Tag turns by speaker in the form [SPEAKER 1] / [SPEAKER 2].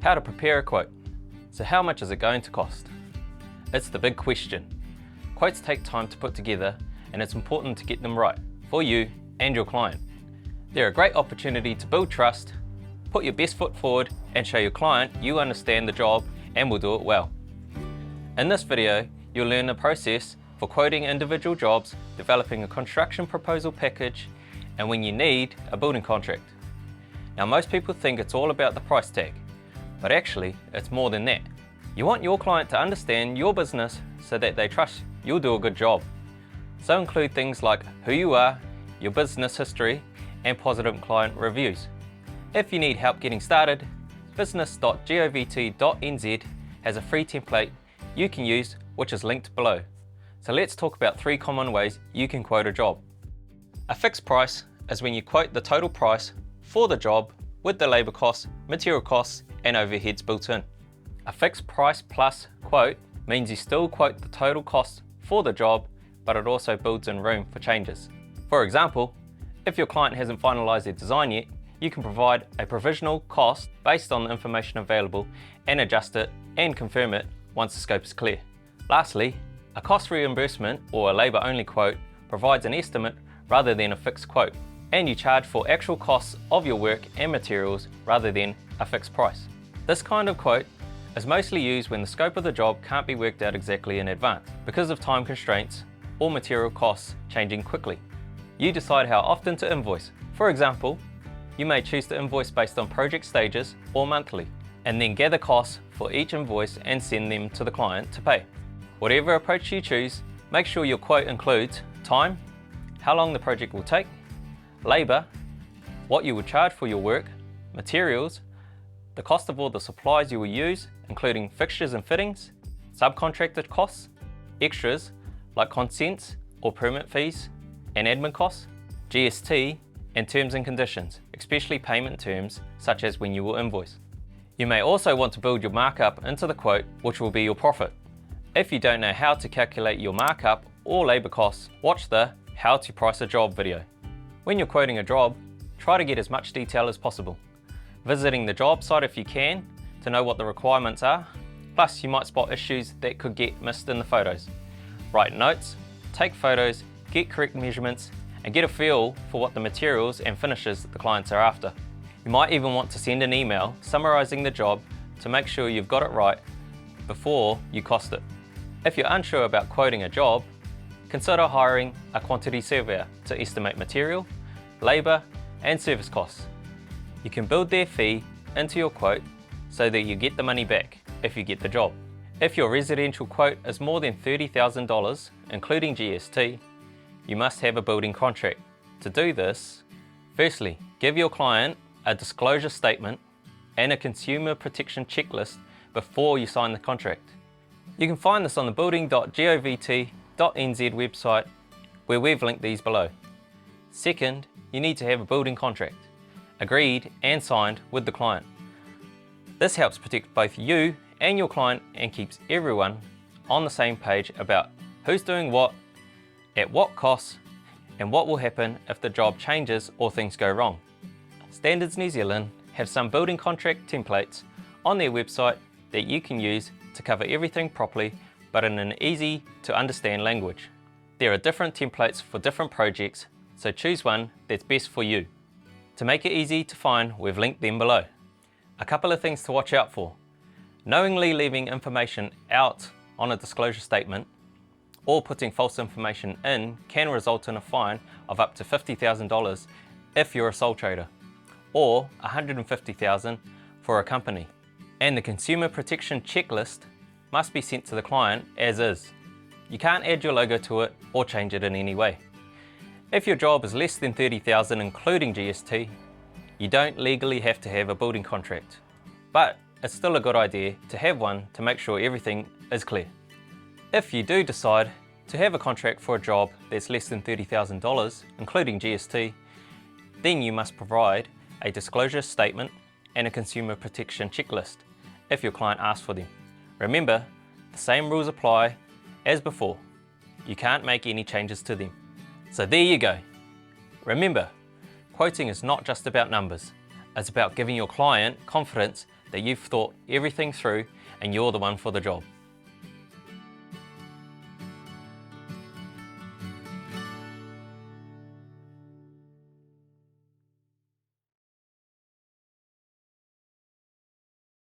[SPEAKER 1] How to prepare a quote. So how much is it going to cost? It's the big question. Quotes take time to put together, and it's important to get them right for you and your client. They're a great opportunity to build trust, put your best foot forward, and show your client you understand the job and will do it well. In this video, you'll learn the process for quoting individual jobs, developing a construction proposal package, and when you need a building contract. Now, most people think it's all about the price tag, but actually it's more than that. You want your client to understand your business so that they trust you'll do a good job. So include things like who you are, your business history, and positive client reviews. If you need help getting started, business.govt.nz has a free template you can use, which is linked below. So let's talk about 3 common ways you can quote a job. A fixed price is when you quote the total price for the job with the labour costs, material costs, and overheads built in. A fixed price plus quote means you still quote the total cost for the job, but it also builds in room for changes. For example, if your client hasn't finalised their design yet, you can provide a provisional cost based on the information available and adjust it and confirm it once the scope is clear. Lastly, a cost reimbursement or a labour only quote provides an estimate rather than a fixed quote, and you charge for actual costs of your work and materials rather than a fixed price. This kind of quote is mostly used when the scope of the job can't be worked out exactly in advance because of time constraints or material costs changing quickly. You decide how often to invoice. For example, you may choose to invoice based on project stages or monthly, and then gather costs for each invoice and send them to the client to pay. Whatever approach you choose, make sure your quote includes time, how long the project will take, labour, what you would charge for your work, materials, the cost of all the supplies you will use, including fixtures and fittings, subcontracted costs, extras like consents or permit fees and admin costs, GST, and terms and conditions, especially payment terms such as when you will invoice. You may also want to build your markup into the quote, which will be your profit. If you don't know how to calculate your markup or labour costs, watch the How to Price a Job video. When you're quoting a job, try to get as much detail as possible. Visiting the job site if you can to know what the requirements are, plus you might spot issues that could get missed in the photos. Write notes, take photos, get correct measurements, and get a feel for what the materials and finishes the clients are after. You might even want to send an email summarising the job to make sure you've got it right before you cost it. If you're unsure about quoting a job, consider hiring a quantity surveyor to estimate material, labour, and service costs. You can build their fee into your quote so that you get the money back if you get the job. If your residential quote is more than $30,000, including GST, you must have a building contract. To do this, firstly, give your client a disclosure statement and a consumer protection checklist before you sign the contract. You can find this on the building.govt.nz website, where we've linked these below. Second, you need to have a building contract, agreed and signed with the client. This helps protect both you and your client and keeps everyone on the same page about who's doing what, at what costs, and what will happen if the job changes or things go wrong. Standards New Zealand have some building contract templates on their website that you can use to cover everything properly, but in an easy to understand language. There are different templates for different projects, so choose one that's best for you. To make it easy to find, we've linked them below. A couple of things to watch out for. Knowingly leaving information out on a disclosure statement or putting false information in can result in a fine of up to $50,000 if you're a sole trader, or $150,000 for a company. And the consumer protection checklist must be sent to the client as is. You can't add your logo to it or change it in any way. If your job is less than $30,000 including GST, you don't legally have to have a building contract, but it's still a good idea to have one to make sure everything is clear. If you do decide to have a contract for a job that's less than $30,000 including GST, then you must provide a disclosure statement and a consumer protection checklist if your client asks for them. Remember, the same rules apply as before. You can't make any changes to them. So there you go. Remember, quoting is not just about numbers. It's about giving your client confidence that you've thought everything through and you're the one for the job.